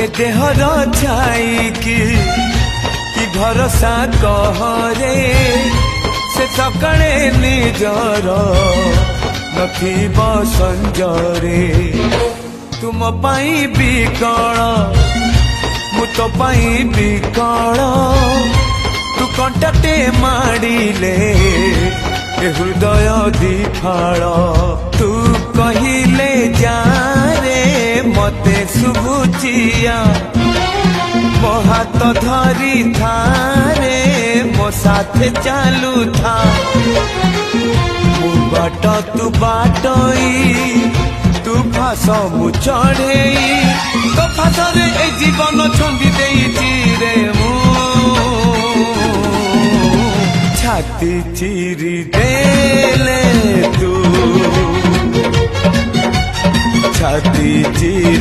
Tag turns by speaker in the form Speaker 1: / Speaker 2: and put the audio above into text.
Speaker 1: ए there छाई कि भरोसा कहरे से सकाळे निजर नथिब संजरे तुम पाई बिकल मु तो पाई बिकल तू कंटाटे माड़िले हृदय दिफाल तू कहिले जा रे मते शुभुचिया मो हाथ धरी थारे मो साथे चालू था मु बाट तू बाटई तू फास मु चढ़ई तो फासरे ए जीवन छंदी देइछि रे मु छाती चिरी देले तू छाती चिरी